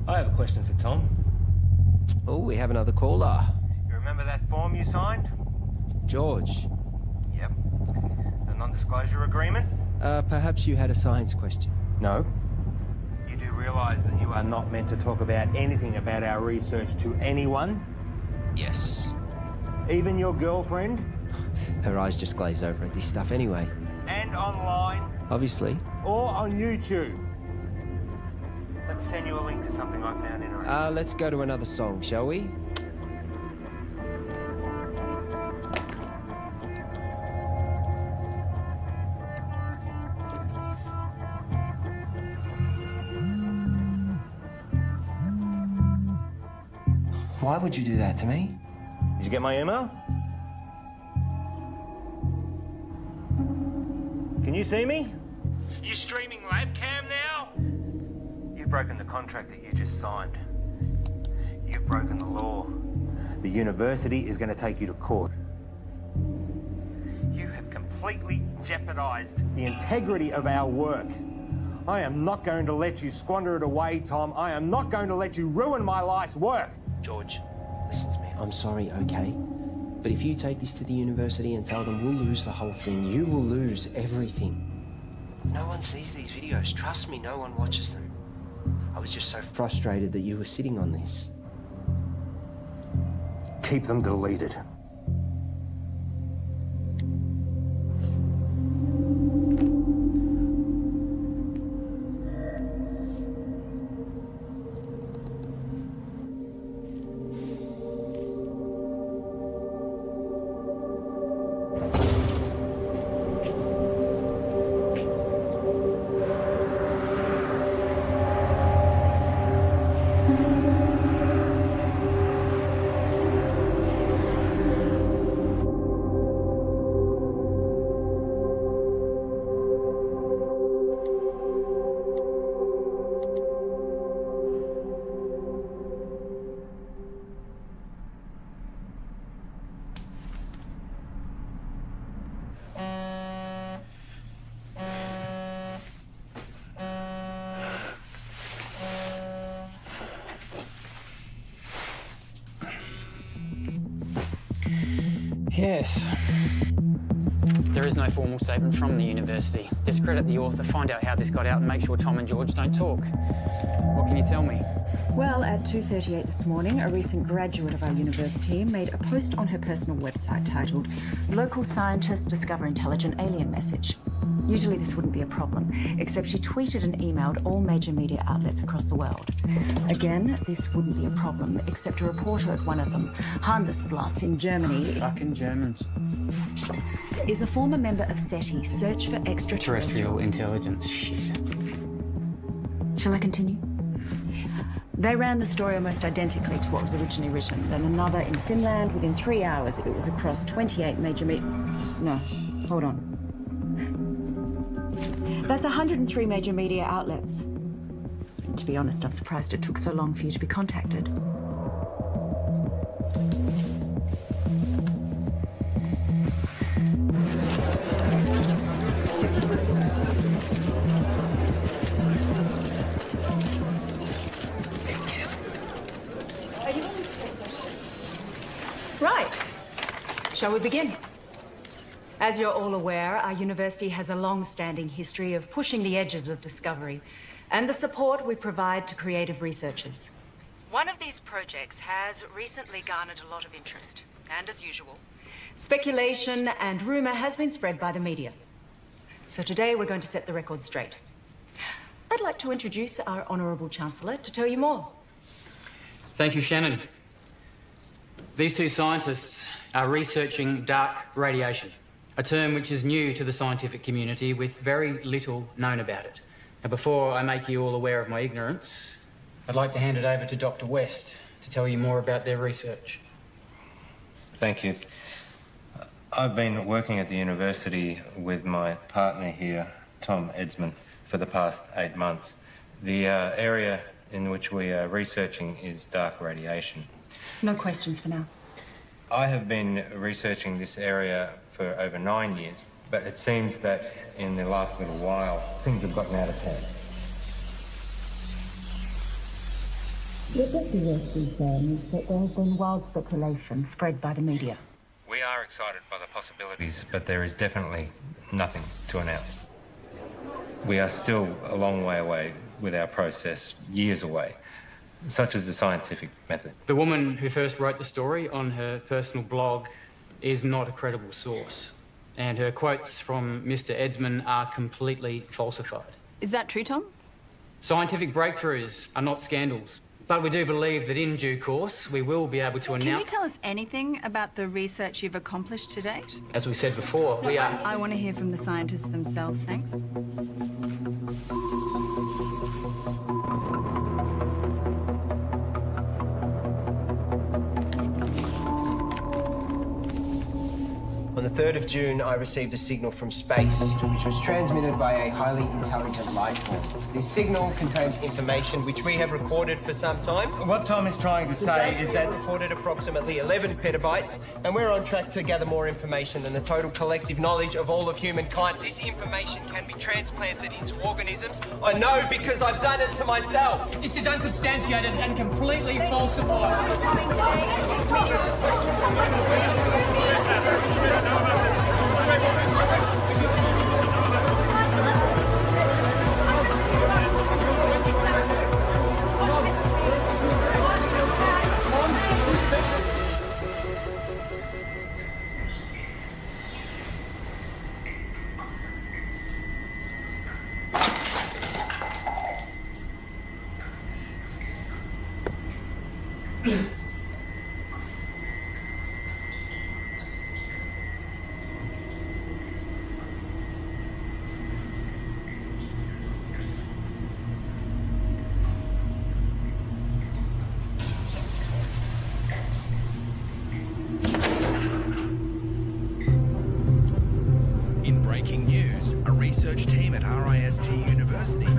E: I have a question for Tom.
F: Oh, we have another caller.
E: You remember that form you signed?
F: George.
E: Yep. The non-disclosure agreement?
F: Perhaps you had a science question.
E: No. You do realise that you are not meant to talk about anything about our research to anyone?
F: Yes.
E: Even your girlfriend?
F: Her eyes just glaze over at this stuff anyway.
E: And online?
F: Obviously.
E: Or on YouTube? Let me send you a link to something I found interesting.
F: Let's go to another song, shall we? Why would you do that to me?
E: Did you get my email? Can you see me?
H: You streaming labcam now?
E: You've broken the contract that you just signed. You've broken the law. The university is going to take you to court. You have completely jeopardized the integrity of our work. I am not going to let you squander it away, Tom. I am not going to let you ruin my life's work.
F: George, listen to me. I'm sorry, okay? But if you take this to the university and tell them we'll lose the whole thing, you will lose everything. No one sees these videos. Trust me, no one watches them. I was just so frustrated that you were sitting on this.
E: Keep them deleted.
O: Yes. There is no formal statement from the university. Discredit the author, find out how this got out, and make sure Tom and George don't talk. What can you tell me?
U: Well, at 2:38 this morning, a recent graduate of our university made a post on her personal website titled, "Local scientists discover intelligent alien message." Usually this wouldn't be a problem, except she tweeted and emailed all major media outlets across the world. Again, this wouldn't be a problem, except a reporter at one of them, Handelsblatt in Germany.
O: Fucking Germans.
U: Is a former member of SETI, Search for
O: Terrestrial Intelligence. Shit.
U: Shall I continue? They ran the story almost identically to what was originally written. Then another in Finland. Within 3 hours, it was across 28 major No, hold on. That's 103 major media outlets. And to be honest, I'm surprised it took so long for you to be contacted. Right. Shall we begin? As you're all aware, our university has a long-standing history of pushing the edges of discovery and the support we provide to creative researchers. One of these projects has recently garnered a lot of interest, and as usual, speculation and rumor has been spread by the media. So today we're going to set the record straight. I'd like to introduce our Honourable Chancellor to tell you more.
O: Thank you, Shannon. These two scientists are researching dark radiation, a term which is new to the scientific community with very little known about it. Now, before I make you all aware of my ignorance, I'd like to hand it over to Dr. West to tell you more about their research.
E: Thank you. I've been working at the university with my partner here, Tom Edsman, for the past 8 months. The area in which we are researching is dark radiation.
U: No questions for now.
E: I have been researching this area for over 9 years, but it seems that in the last little while, things have gotten out of hand.
U: What Dr. West is saying is that there has been wild speculation spread by the media.
E: We are excited by the possibilities, but there is definitely nothing to announce. We are still a long way away with our process, years away, such as the scientific method.
O: The woman who first wrote the story on her personal blog is not a credible source, and her quotes from Mr. Edsman are completely falsified.
C: Is that true, Tom?
O: Scientific breakthroughs are not scandals, but we do believe that in due course we will be able to
C: Can you
O: announce...
C: tell us anything about the research you've accomplished to date?
O: As we said before, we are...
C: I want to hear from the scientists themselves, thanks.
F: On the 3rd of June, I received a signal from space, which was transmitted by a highly intelligent life form. This signal contains information which we have recorded for some time.
E: What Tom is trying to say is that...
F: recorded approximately 11 petabytes, and we're on track to gather more information than the total collective knowledge of all of humankind. This information can be transplanted into organisms. I know because I've done it to myself.
O: This is unsubstantiated and completely falsified.
M: In breaking news, a research team at RIST University
W: It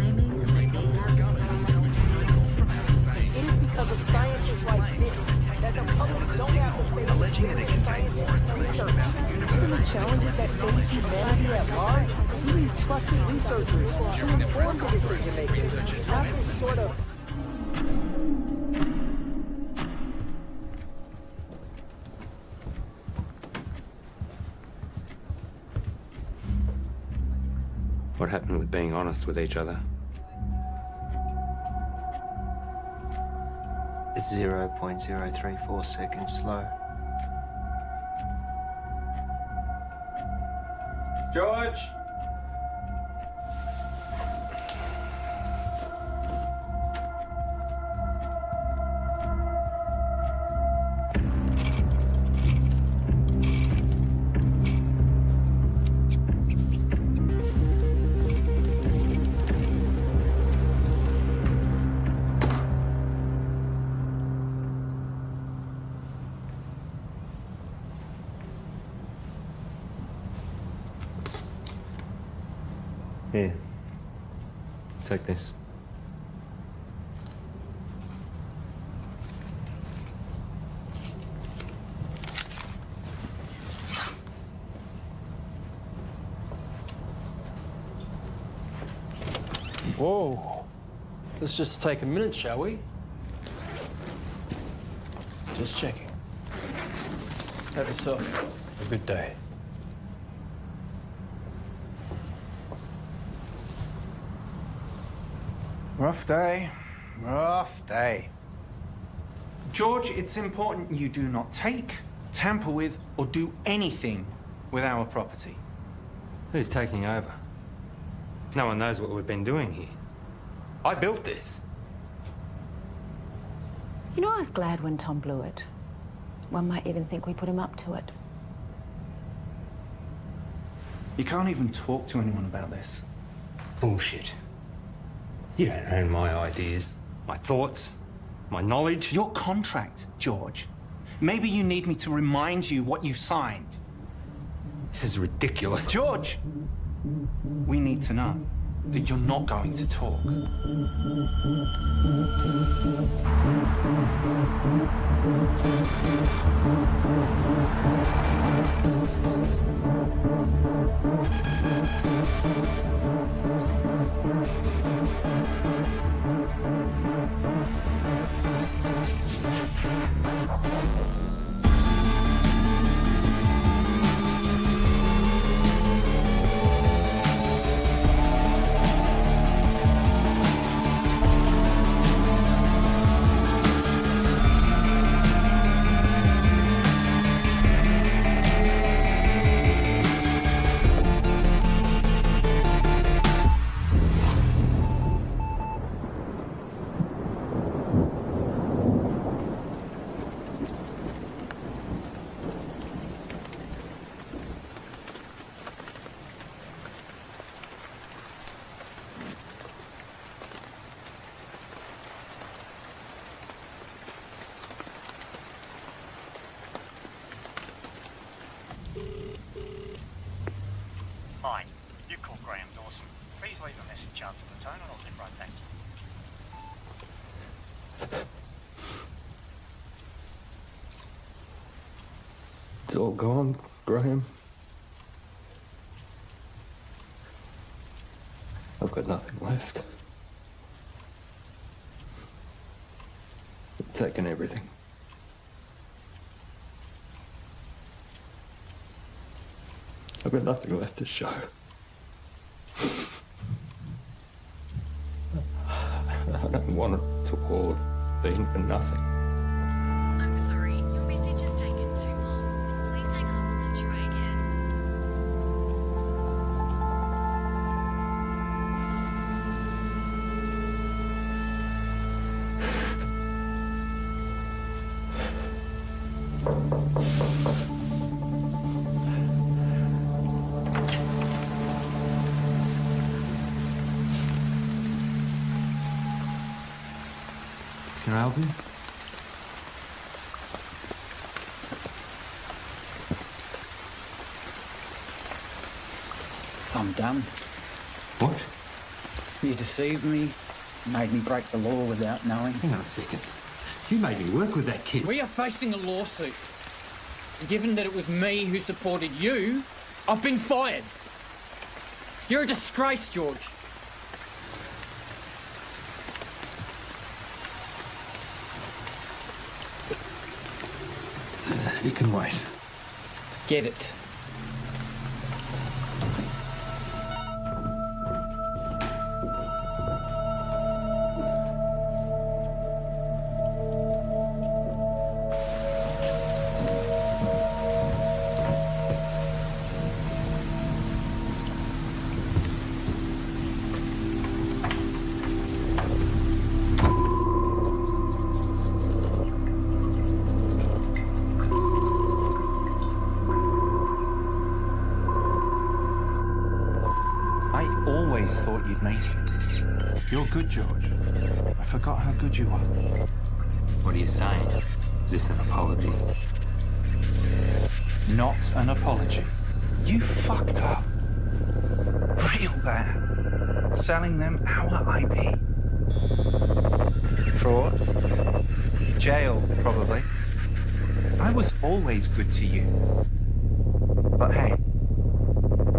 W: is because of sciences like this that the public don't have the faith
M: alleging that it contains more information about the universe.
W: the challenges that face humanity at large. You need trusted researchers to inform the decision makers, not this sort of...
E: What happened with being honest with each other?
S: It's 0.034 seconds slow.
F: George!
E: Here. Take this.
F: Whoa. Let's just take a minute, shall we? Just checking. Have yourself a good day.
G: Rough day. Rough day. George, it's important you do not take, tamper with, or do anything with our property.
E: Who's taking over? No one knows what we've been doing here. I built this.
U: You know, I was glad when Tom blew it. One might even think we put him up to it.
G: You can't even talk to anyone about this.
E: Bullshit. You don't own my ideas, my thoughts, my knowledge.
G: Your contract, George. Maybe you need me to remind you what you signed.
E: This is ridiculous.
G: George! We need to know that you're not going to talk.
J: Hi, you call Graham Dawson. Please leave a message after the tone and I'll get right back to you.
E: It's all gone, Graham. I've got nothing left. They've taken everything. I've got nothing left to show. I don't want it to all have been for nothing.
T: I'm sorry, your message has taken too long. Please hang up and try again.
E: Can I help you?
I: I'm done.
E: What?
I: You deceived me, made me break the law without knowing.
R: Hang on a second. You made me work with that kid.
O: We are facing a lawsuit. And given that it was me who supported you, I've been fired. You're a disgrace, George.
R: You can wait.
O: Get it.
G: thought you'd make it. You're good, George. I forgot how good you are.
R: What are you saying? Is this an apology?
G: Not an apology. You fucked up. Real bad. Selling them our IP. Fraud. Jail, probably. I was always good to you. But hey,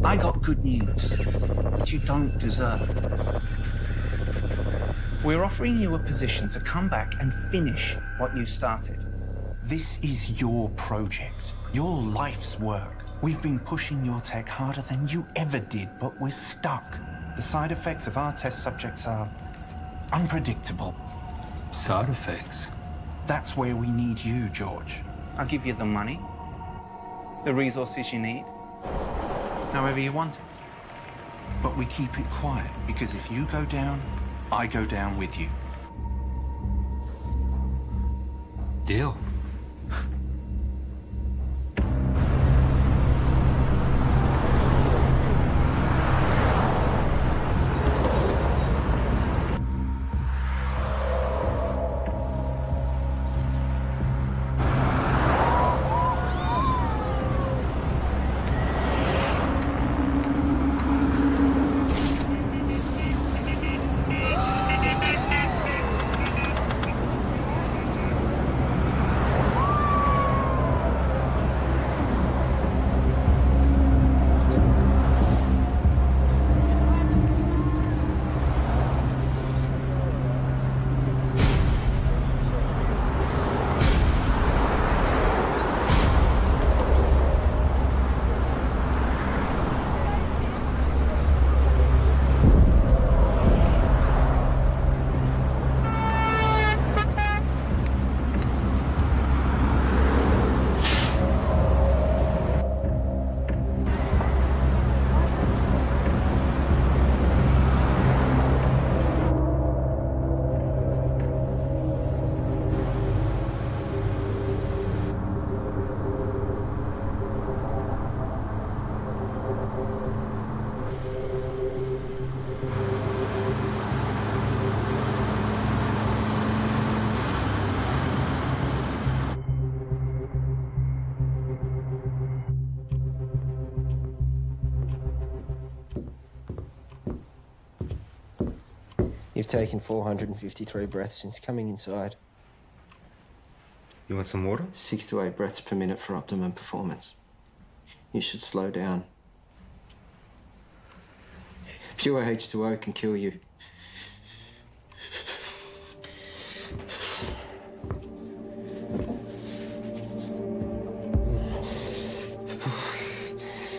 G: I got good news, which you don't deserve. We're offering you a position to come back and finish what you started. This is your project, your life's work. We've been pushing your tech harder than you ever did, but we're stuck. The side effects of our test subjects are unpredictable.
R: Side effects?
G: That's where we need you, George. I'll give you the money, the resources you need, however you want it. But we keep it quiet, because if you go down, I go down with you.
R: Deal.
S: You've taken 453 breaths since coming inside.
E: You want some water?
S: 6 to 8 breaths per minute for optimum performance. You should slow down. Pure H2O can kill you.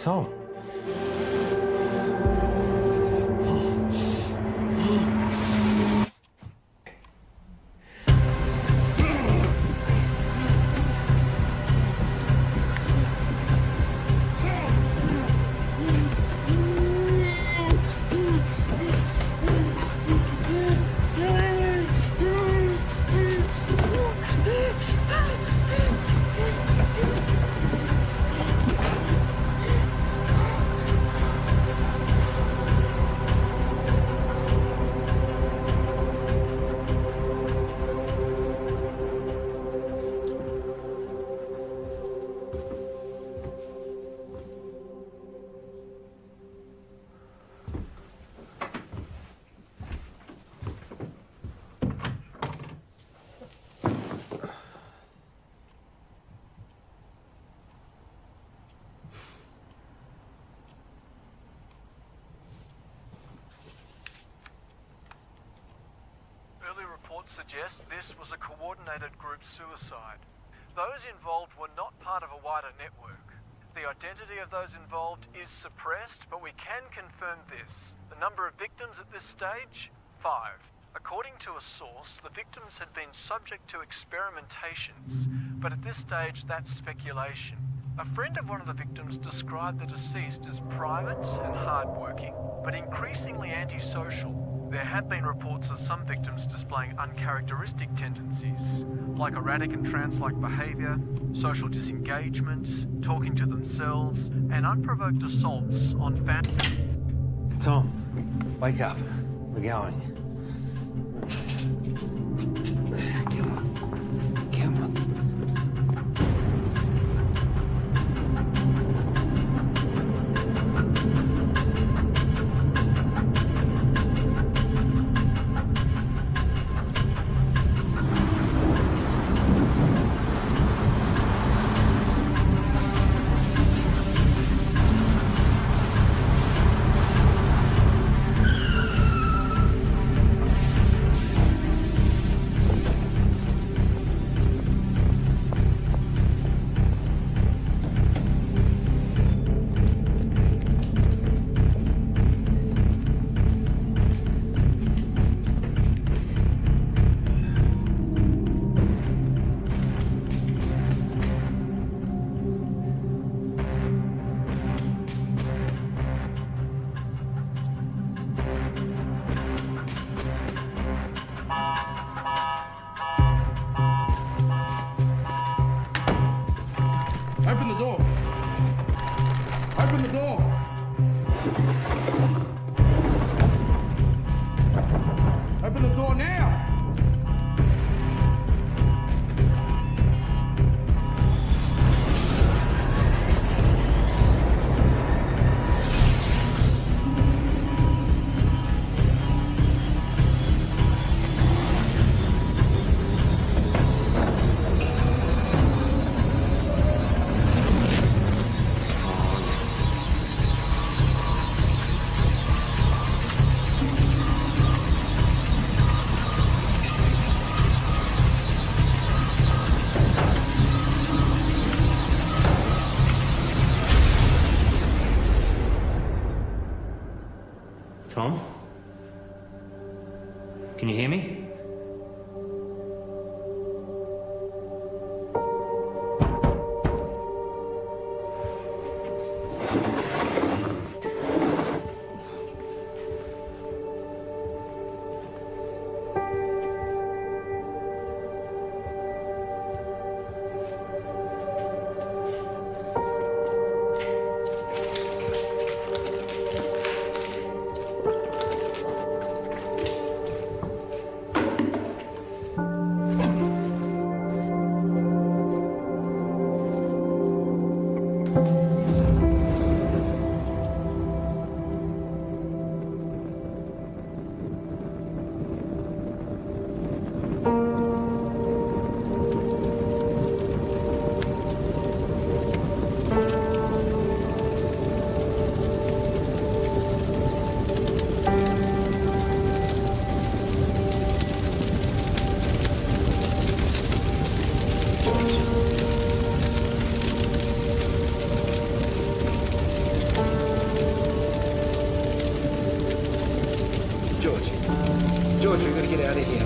E: Tom.
N: Suggest this was a coordinated group suicide. Those involved were not part of a wider network. The identity of those involved is suppressed, but we can confirm this. The number of victims at this stage? 5. According to a source, the victims had been subject to experimentations, but at this stage that's speculation. A friend of one of the victims described the deceased as private and hardworking, but increasingly antisocial. There have been reports of some victims displaying uncharacteristic tendencies, like erratic and trance-like behaviour, social disengagement, talking to themselves, and unprovoked assaults on family.
E: Tom.
D: Wake up. We're going. Come on. Come on.
K: Open the door. Open the door. Open the door now.
E: Tom? Can you hear me?
D: George, we've got to get out of here.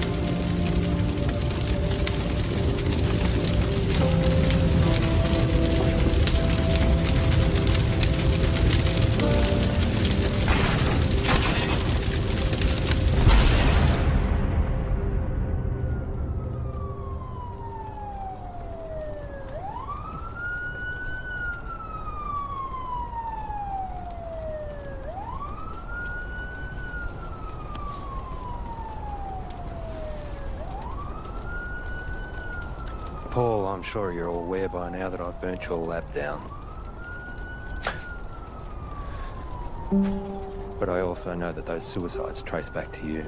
E: Paul, I'm sure you're all aware by now that I've burnt your lab down. But I also know that those suicides trace back to you.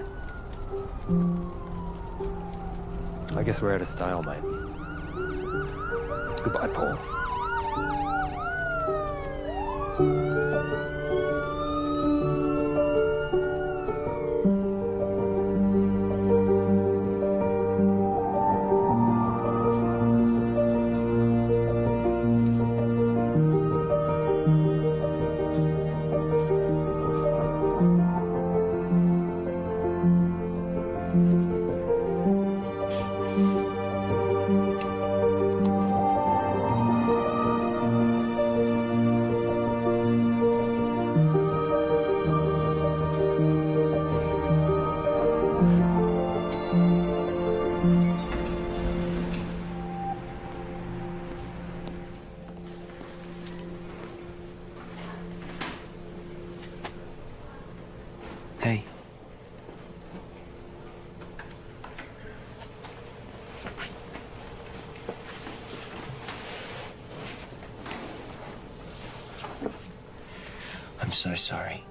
E: I guess we're at a stalemate. Goodbye, Paul.
S: I'm so sorry.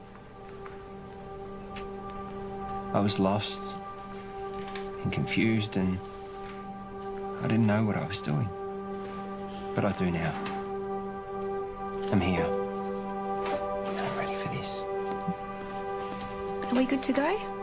S: I was lost and confused, and I didn't know what I was doing. But I do now. I'm here. I'm ready for this.
B: Are we good to go?